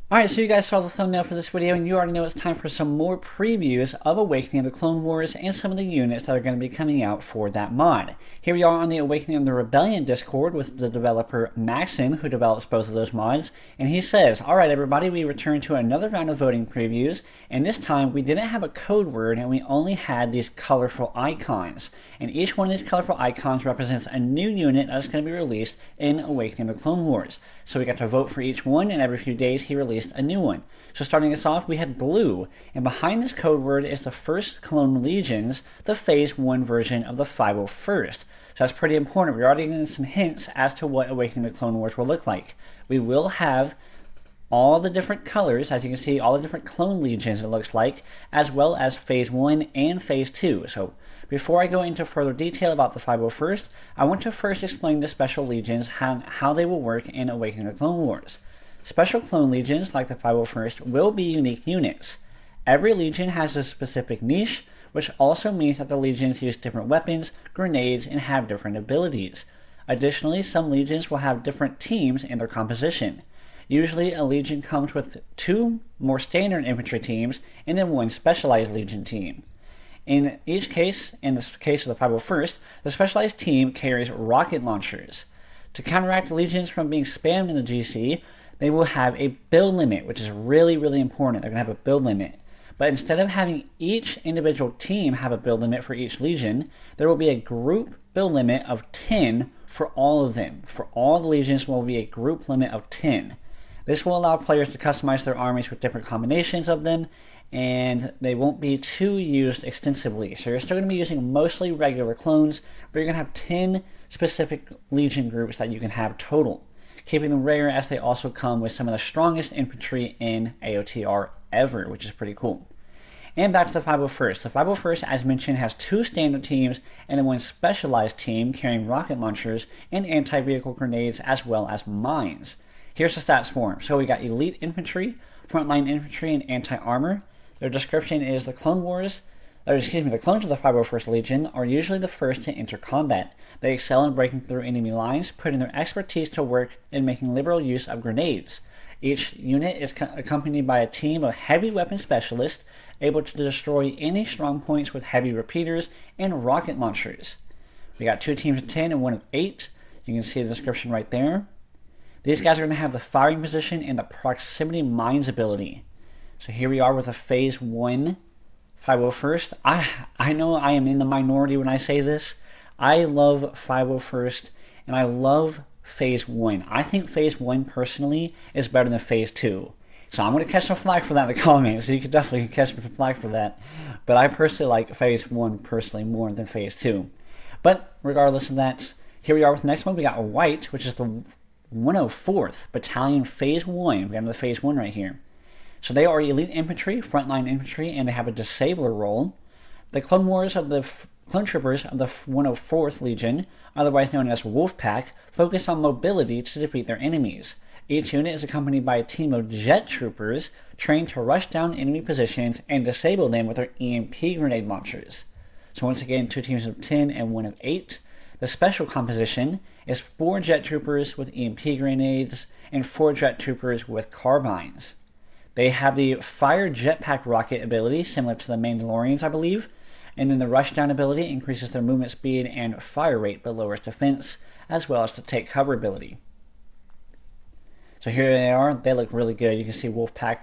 Alright, so you guys saw the thumbnail for this video, and you already know it's time for some more previews of Awakening of the Clone Wars and some of the units that are going to be coming out for that mod. Here we are on the Awakening of the Rebellion Discord with the developer Maxim, who develops both of those mods, and he says, alright everybody, we return to another round of voting previews, and this time we didn't have a code word and we only had these colorful icons. And each one of these colorful icons represents a new unit that's going to be released in Awakening of the Clone Wars. So we got to vote for each one, and every few days he released a new one. So starting us off, we had blue, and behind this code word is the first Clone Legions, the Phase 1 version of the 501st. So that's pretty important. We're already getting some hints as to what Awakening of the Clone Wars will look like. We will have all the different colors, as you can see, all the different Clone Legions it looks like, as well as Phase 1 and Phase 2. So before I go into further detail about the 501st, I want to first explain the Special Legions and how they will work in Awakening of the Clone Wars. Special Clone Legions, like the 501st, will be unique units. Every Legion has a specific niche, which also means that the Legions use different weapons, grenades, and have different abilities. Additionally, some Legions will have different teams in their composition. Usually, a Legion comes with two more standard infantry teams and then one specialized Legion team. In each case, in the case of the 501st, the specialized team carries rocket launchers. To counteract Legions from being spammed in the GC, they will have a build limit, which is really important. They're going to have a build limit. But instead of having each individual team have a build limit for each Legion, there will be a group build limit of 10 for all of them. For all the Legions, there will be a group limit of 10. This will allow players to customize their armies with different combinations of them, and they won't be too used extensively. So you're still going to be using mostly regular clones, but you're going to have 10 specific Legion groups that you can have total, keeping them rare as they also come with some of the strongest infantry in AOTR ever, which is pretty cool. And back to the 501st. The 501st, as mentioned, has two standard teams and then one specialized team carrying rocket launchers and anti-vehicle grenades as well as mines. Here's the stats for them. So we got elite infantry, frontline infantry, and anti-armor. Their description is the clones of the 501st Legion are usually the first to enter combat. They excel in breaking through enemy lines, putting their expertise to work in making liberal use of grenades. Each unit is accompanied by a team of heavy weapon specialists able to destroy any strong points with heavy repeaters and rocket launchers. We got two teams of 10 and one of 8. You can see the description right there. These guys are going to have the firing position and the proximity mines ability. So here we are with a Phase 1 501st. I know I am in the minority when I say this. I love 501st and I love Phase 1. I think Phase 1 personally is better than Phase 2. So I'm going to catch some flack for that in the comments. So you can definitely catch some flack for that. But I personally like Phase 1 personally more than Phase 2. But regardless of that, here we are with the next one. We got White, which is the 104th Battalion Phase 1. We got another Phase 1 right here. So they are elite infantry, frontline infantry, and they have a disabler role. The Clone Troopers of the 104th Legion, otherwise known as Wolfpack, focus on mobility to defeat their enemies. Each unit is accompanied by a team of jet troopers trained to rush down enemy positions and disable them with their EMP grenade launchers. So once again, two teams of 10 and one of 8. The special composition is 4 jet troopers with EMP grenades and 4 jet troopers with carbines. They have the fire jetpack rocket ability, similar to the Mandalorians, I believe, and then the rushdown ability increases their movement speed and fire rate, but lowers defense, as well as the take cover ability. So here they are. They look really good. You can see Wolfpack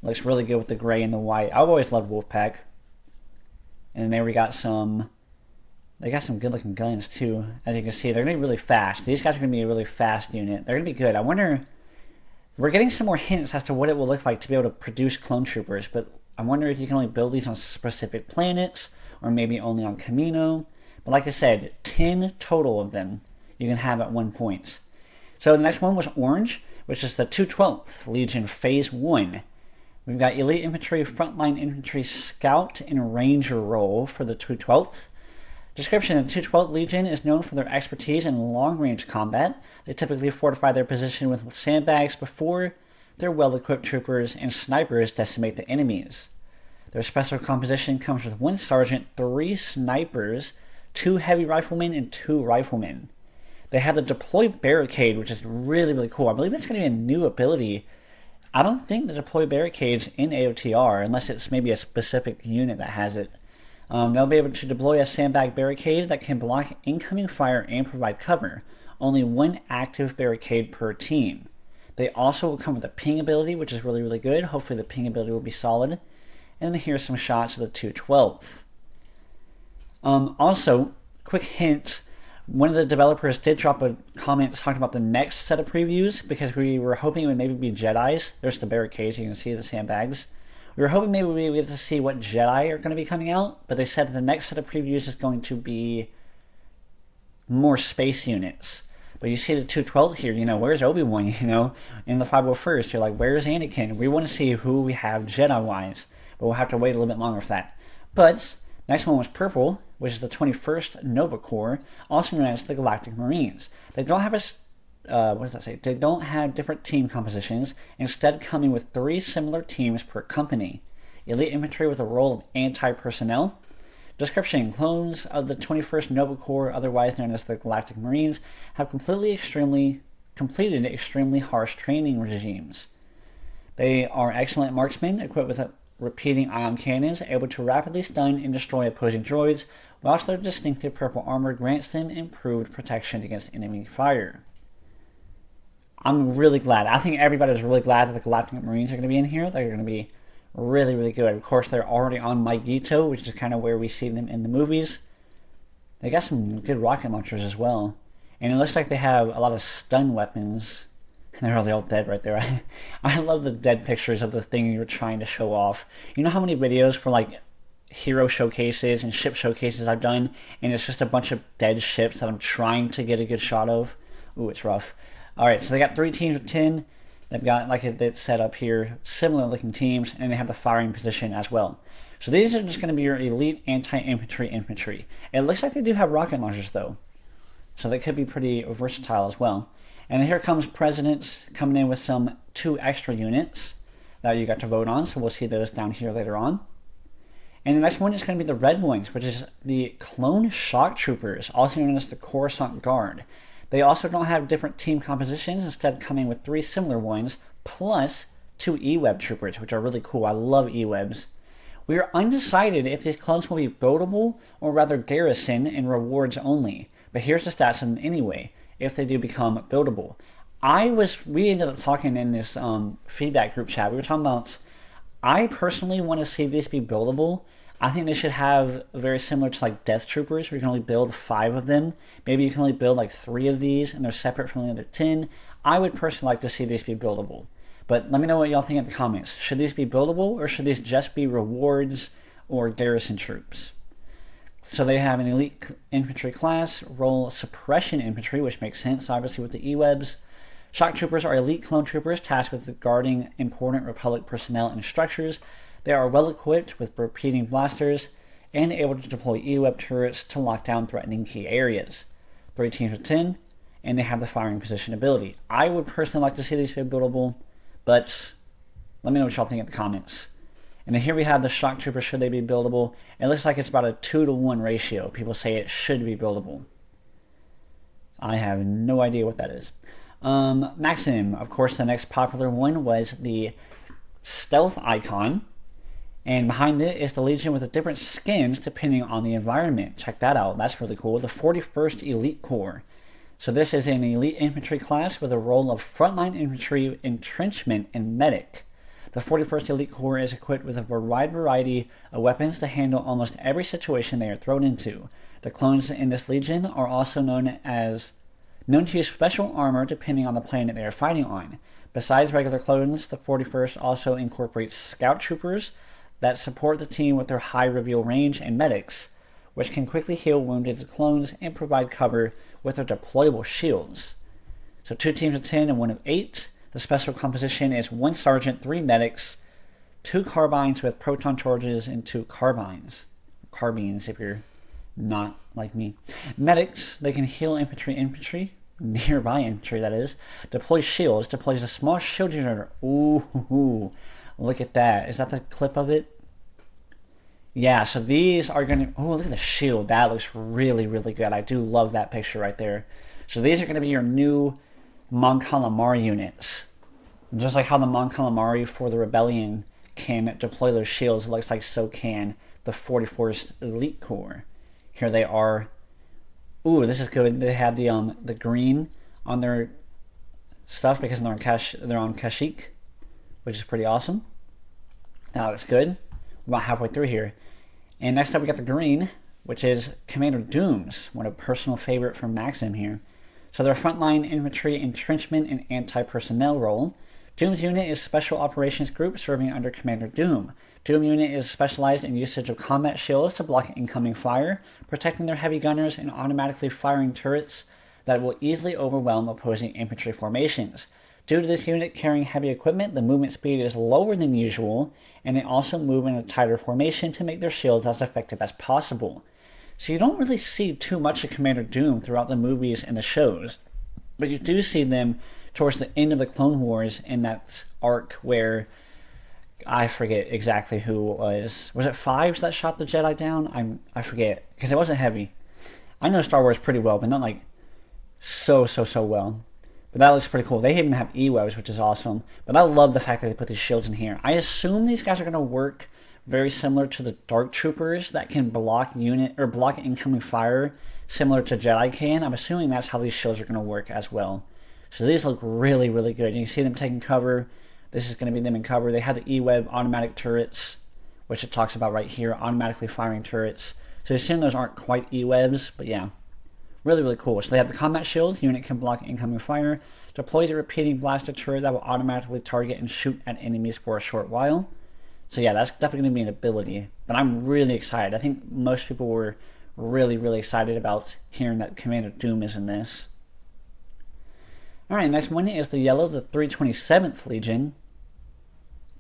looks really good with the gray and the white. I've always loved Wolfpack. And there we got some. They got some good looking guns too. As you can see, they're going to be really fast. These guys are going to be a really fast unit. They're going to be good. I wonder. We're getting some more hints as to what it will look like to be able to produce clone troopers, but I wonder if you can only build these on specific planets, or maybe only on Camino. But like I said, 10 total of them you can have at one point. So the next one was Orange, which is the 212th Legion Phase 1. We've got Elite Infantry, Frontline Infantry, Scout, and Ranger role for the 212th. Description: the 212th Legion is known for their expertise in long-range combat. They typically fortify their position with sandbags before their well-equipped troopers and snipers decimate the enemies. Their special composition comes with 1 sergeant, 3 snipers, 2 heavy riflemen, and 2 riflemen. They have the Deploy Barricade, which is really cool. I believe it's going to be a new ability I don't think they deploy barricades in AOTR unless it's maybe a specific unit that has it. They'll be able to deploy a sandbag barricade that can block incoming fire and provide cover. Only one active barricade per team. They also will come with a ping ability, which is really, really good. Hopefully the ping ability will be solid. And here's some shots of the 212th. Also, quick hint, one of the developers did drop a comment talking about the next set of previews, because we were hoping it would maybe be Jedis. There's the barricades, you can see the sandbags. We were hoping maybe we would get to see what Jedi are going to be coming out, but they said that the next set of previews is going to be more space units. But you see the 212 here, where's Obi-Wan, in the 501st? You're like, where's Anakin? We want to see who we have Jedi-wise, but we'll have to wait a little bit longer for that. But next one was purple, which is the 21st Nova Corps, also known as the Galactic Marines. They don't have They don't have different team compositions, instead coming with 3 similar teams per company. Elite infantry with a role of anti-personnel. Description: clones of the 21st Nova Corps, otherwise known as the Galactic Marines, have completed extremely harsh training regimes. They are excellent marksmen, equipped with repeating ion cannons, able to rapidly stun and destroy opposing droids, whilst their distinctive purple armor grants them improved protection against enemy fire. I'm really glad. I think everybody's really glad that the Galactic Marines are going to be in here. They're going to be really, really good. Of course, they're already on Maigito, which is kind of where we see them in the movies. They got some good rocket launchers as well. And it looks like they have a lot of stun weapons. And they're really all dead right there. I love the dead pictures of the thing you're trying to show off. You know how many videos for like hero showcases and ship showcases I've done, and it's just a bunch of dead ships that I'm trying to get a good shot of? Ooh, it's rough. Alright, so they got 3 teams of 10. They've got, like it's set up here, similar looking teams, and they have the firing position as well. So these are just going to be your elite anti-infantry infantry. It looks like they do have rocket launchers though, so they could be pretty versatile as well. And here comes Presidents coming in with some 2 extra units that you got to vote on, so we'll see those down here later on. And the next one is going to be the Red Wings, which is the Clone Shock Troopers, also known as the Coruscant Guard. They also don't have different team compositions, instead coming with 3 similar ones, plus 2 E-Web troopers, which are really cool. I love E-Webs. We are undecided if these clones will be buildable or rather garrison and rewards only, but here's the stats of them anyway, if they do become buildable. We ended up talking in this feedback group chat. We were talking about, I personally want to see these be buildable. I think they should have very similar to like Death Troopers, where you can only build 5 of them. Maybe you can only build like 3 of these, and they're separate from the other 10. I would personally like to see these be buildable. But let me know what y'all think in the comments. Should these be buildable, or should these just be rewards or garrison troops? So they have an elite infantry class, role suppression infantry, which makes sense obviously with the E-Webs. Shock troopers are elite clone troopers tasked with guarding important Republic personnel and structures. They are well equipped with repeating blasters and able to deploy E-Web turrets to lock down threatening key areas. 3 teams of 10, and they have the firing position ability. I would personally like to see these be buildable, but let me know what y'all think in the comments. And then here we have the shock troopers, should they be buildable? It looks like it's about a 2-to-1 ratio. People say it should be buildable. I have no idea what that is. Maxim, of course, the next popular one was the stealth icon. And behind it is the Legion with the different skins depending on the environment. Check that out. That's really cool. The 41st Elite Corps. So this is an elite infantry class with a role of frontline infantry, entrenchment, and medic. The 41st Elite Corps is equipped with a wide variety of weapons to handle almost every situation they are thrown into. The clones in this legion are also known to use special armor depending on the planet they are fighting on. Besides regular clones, the 41st also incorporates scout troopers that support the team with their high reveal range, and medics, which can quickly heal wounded clones and provide cover with their deployable shields. So 2 teams of 10 and 1 of 8. The special composition is 1 sergeant, 3 medics, 2 carbines with proton charges, and 2 carbines. Carbines if you're not like me. Medics, they can heal infantry, nearby infantry that is, deploy shields, deploys a small shield generator. Ooh, look at that. Is that the clip of it? Yeah, so these are going to... Oh, look at the shield. That looks really, really good. I do love that picture right there. So these are going to be your new Mon Calamar units. Just like how the Mon Calamari for the Rebellion can deploy those shields, it looks like so can the 44th Elite Corps. Here they are. Ooh, this is good. They have the green on their stuff because they're on Kashyyyk, which is pretty awesome. That looks good. We're about halfway through here. And next up we got the green, which is Commander Doom's, one of personal favorite from Maxim here. So their frontline infantry entrenchment and anti-personnel role. Doom's unit is Special Operations Group serving under Commander Doom. Doom unit is specialized in usage of combat shields to block incoming fire, protecting their heavy gunners and automatically firing turrets that will easily overwhelm opposing infantry formations. Due to this unit carrying heavy equipment, the movement speed is lower than usual, and they also move in a tighter formation to make their shields as effective as possible. So you don't really see too much of Commander Doom throughout the movies and the shows, but you do see them towards the end of the Clone Wars in that arc where I forget exactly who it was. Was it Fives that shot the Jedi down? I forget, because it wasn't heavy. I know Star Wars pretty well, but not like so well. But that looks pretty cool. They even have E-webs, which is awesome. But I love the fact that they put these shields in here. I assume these guys are going to work very similar to the Dark Troopers that can block incoming fire, similar to Jedi can. I'm assuming that's how these shields are going to work as well. So these look really, really good. You can see them taking cover. This is going to be them in cover. They have the E-web automatic turrets, which it talks about right here, automatically firing turrets. So I assume those aren't quite E-webs, but yeah. Really, really cool. So they have the combat shields. Unit can block incoming fire. Deploys a repeating blaster turret that will automatically target and shoot at enemies for a short while. So yeah, that's definitely going to be an ability. But I'm really excited. I think most people were really, really excited about hearing that Commander Doom is in this. Alright, next one is the yellow, the 327th Legion.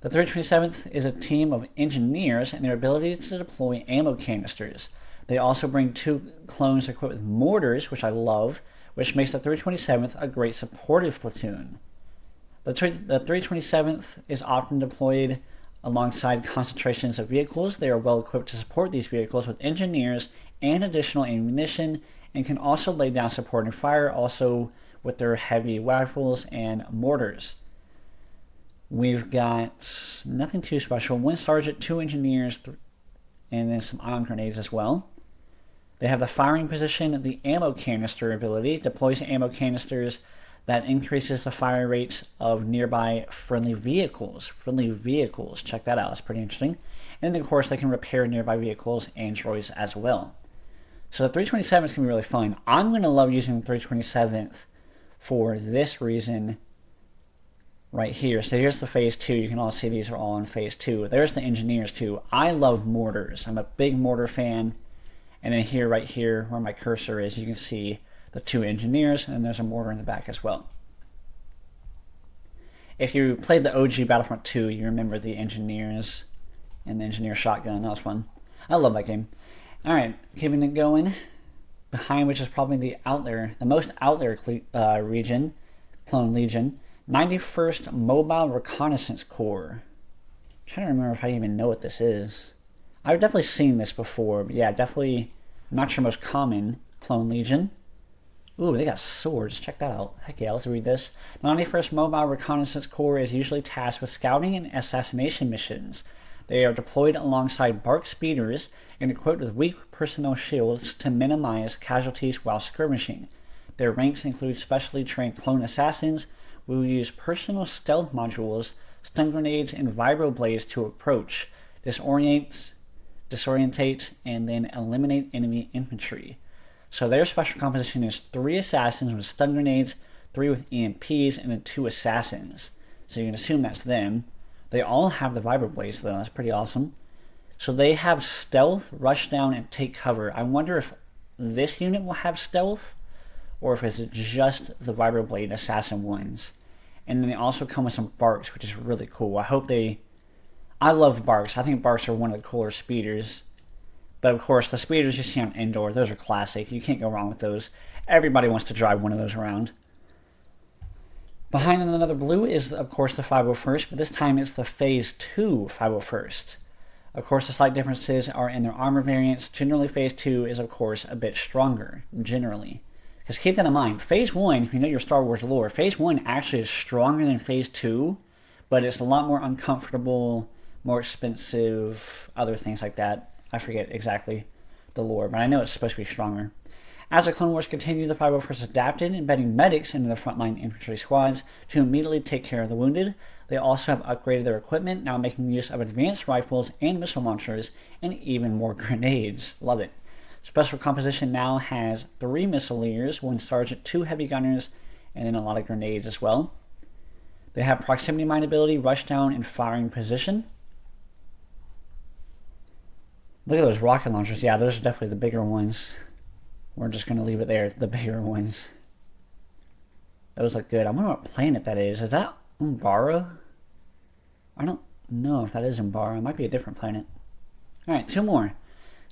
The 327th is a team of engineers and their ability to deploy ammo canisters. They also bring 2 clones equipped with mortars, which I love, which makes the 327th a great supportive platoon. The 327th is often deployed alongside concentrations of vehicles. They are well equipped to support these vehicles with engineers and additional ammunition, and can also lay down supporting fire, also with their heavy rifles and mortars. We've got nothing too special. 1 sergeant, 2 engineers, and then some ion grenades as well. They have the firing position, the ammo canister ability, deploys ammo canisters that increases the fire rate of nearby friendly vehicles. Check that out, that's pretty interesting. And then of course they can repair nearby vehicles and droids as well. So the 327 is going to be really fun. I'm going to love using the 327th for this reason right here. So here's the phase 2. You can all see these are all in phase 2. There's the engineers too. I love mortars. I'm a big mortar fan. And then here, right here, where my cursor is, you can see the 2 engineers, and there's a mortar in the back as well. If you played the OG Battlefront 2, you remember the engineers and the engineer shotgun. That was fun. I love that game. Alright, keeping it going. Behind which is probably the most out there region, Clone Legion. 91st Mobile Reconnaissance Corps. I'm trying to remember if I even know what this is. I've definitely seen this before, but yeah, definitely not your most common Clone Legion. Ooh, they got swords. Check that out. Heck yeah, let's read this. The 91st Mobile Reconnaissance Corps is usually tasked with scouting and assassination missions. They are deployed alongside BARC speeders and equipped with weak personnel shields to minimize casualties while skirmishing. Their ranks include specially trained clone assassins who will use personal stealth modules, stun grenades, and vibroblades to approach, disorientate, and then eliminate enemy infantry. So their special composition is 3 assassins with stun grenades, 3 with EMPs, and then 2 assassins. So you can assume that's them. They all have the vibroblades though, that's pretty awesome. So they have stealth, rush down, and take cover. I wonder if this unit will have stealth, or if it's just the vibroblade assassin ones. And then they also come with some BARCs, which is really cool. I love BARCs. I think BARCs are one of the cooler speeders. But of course, the speeders you see on Endor, those are classic. You can't go wrong with those. Everybody wants to drive one of those around. Behind another blue is, of course, the 501st, but this time it's the Phase 2 501st. Of course, the slight differences are in their armor variants. Generally, Phase 2 is, of course, a bit stronger, generally, Because keep that in mind, Phase 1, if you know your Star Wars lore, Phase 1 actually is stronger than Phase 2, but it's a lot more uncomfortable, more expensive, other things like that. I forget exactly the lore, but I know it's supposed to be stronger. As the Clone Wars continue, the 501st adapted, embedding medics into the frontline infantry squads to immediately take care of the wounded. They also have upgraded their equipment, now making use of advanced rifles and missile launchers, and even more grenades. Love it. Special Composition now has 3 missileers, 1 sergeant, 2 heavy gunners, and then a lot of grenades as well. They have proximity mine ability, rushdown, and firing position. Look at those rocket launchers. Yeah, those are definitely the bigger ones. We're just going to leave it there, the bigger ones. Those look good. I wonder what planet that is. Is that Umbara? I don't know if that is Umbara. It might be a different planet. Alright, 2 more.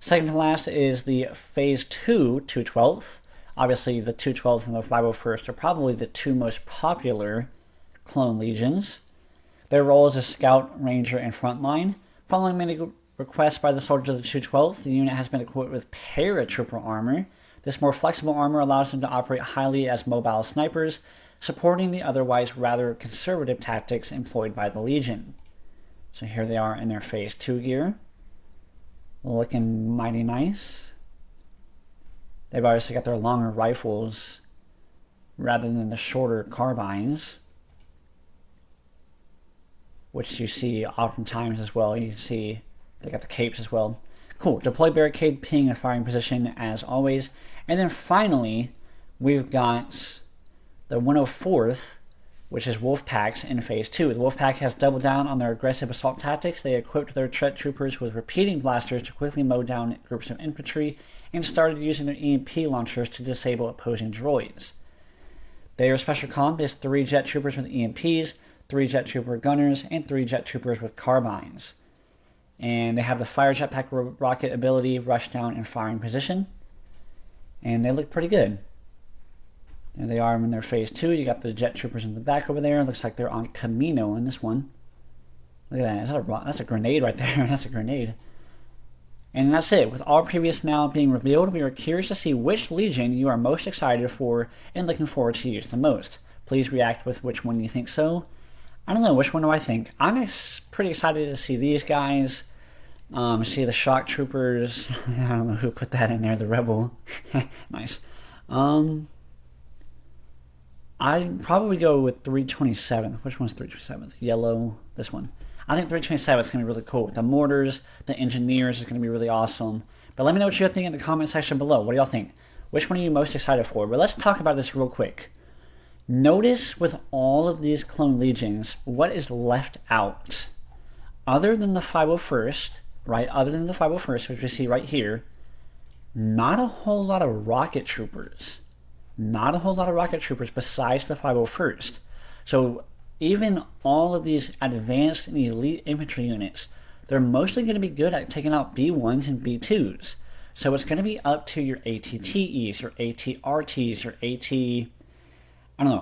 Second to last is the Phase 2 212th. Obviously, the 212th and the 501st are probably the 2 most popular clone legions. Their roles as scout, ranger, and frontline. Following many requests by the soldiers of the 212th, the unit has been equipped with paratrooper armor. This more flexible armor allows them to operate highly as mobile snipers, supporting the otherwise rather conservative tactics employed by the Legion. So here they are in their Phase 2 gear. Looking mighty nice. They've obviously got their longer rifles rather than the shorter carbines, which you see oftentimes as well. You can see they got the capes as well. Cool. Deploy barricade, ping, and firing position as always. And then finally, we've got the 104th, which is Wolfpacks in Phase 2. The Wolfpack has doubled down on their aggressive assault tactics. They equipped their Tret troopers with repeating blasters to quickly mow down groups of infantry and started using their EMP launchers to disable opposing droids. Their special comp is 3 jet troopers with EMPs, 3 jet trooper gunners, and 3 jet troopers with carbines. And they have the fire jetpack rocket ability, rushdown, and firing position. And they look pretty good. There they are in their Phase 2. You got the jet troopers in the back over there. Looks like they're on Camino in this one. Look at that. That's a grenade right there. That's a grenade. And that's it. With all previous now being revealed, we are curious to see which Legion you are most excited for and looking forward to use the most. Please react with which one you think so. I don't know, which one do I think? I'm pretty excited to see these guys. See the shock troopers. I don't know who put that in there, the rebel. Nice. I'd probably go with 327th. Which one's 327th? Yellow, this one. I think 327th is going to be really cool. With the mortars, the engineers is going to be really awesome. But let me know what you think in the comment section below. What do y'all think? Which one are you most excited for? But let's talk about this real quick. Notice with all of these clone legions, what is left out? Other than the 501st, right? Other than the 501st, which we see right here, not a whole lot of rocket troopers. Not a whole lot of rocket troopers besides the 501st. So even all of these advanced and elite infantry units, they're mostly going to be good at taking out B1s and B2s. So it's going to be up to your ATTEs, your ATRTs, your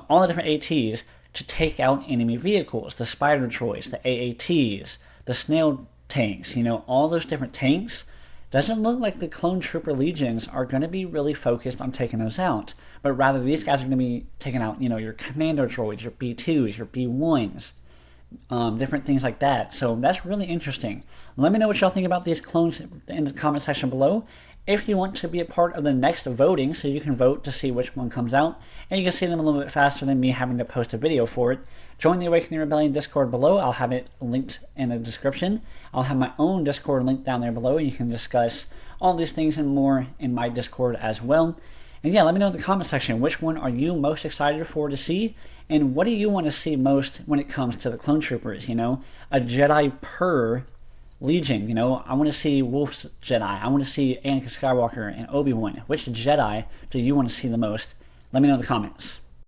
all the different ATs to take out enemy vehicles, the spider droids, the AATs, the snail tanks, all those different tanks. Doesn't look like the clone trooper legions are going to be really focused on taking those out, but rather these guys are going to be taking out, your commando droids, your B2s, your B1s, different things like that. So that's really interesting. Let me know what y'all think about these clones in the comment section below. If you want to be a part of the next voting, so you can vote to see which one comes out, and you can see them a little bit faster than me having to post a video for it, join the Awakening Rebellion Discord below. I'll have it linked in the description. I'll have my own Discord link down there below, and you can discuss all these things and more in my Discord as well. And yeah, let me know in the comment section, which one are you most excited for to see, and what do you want to see most when it comes to the clone troopers, a Jedi per Legion, I want to see Wolf's Jedi. I want to see Anakin Skywalker and Obi-Wan. Which Jedi do you want to see the most? Let me know in the comments.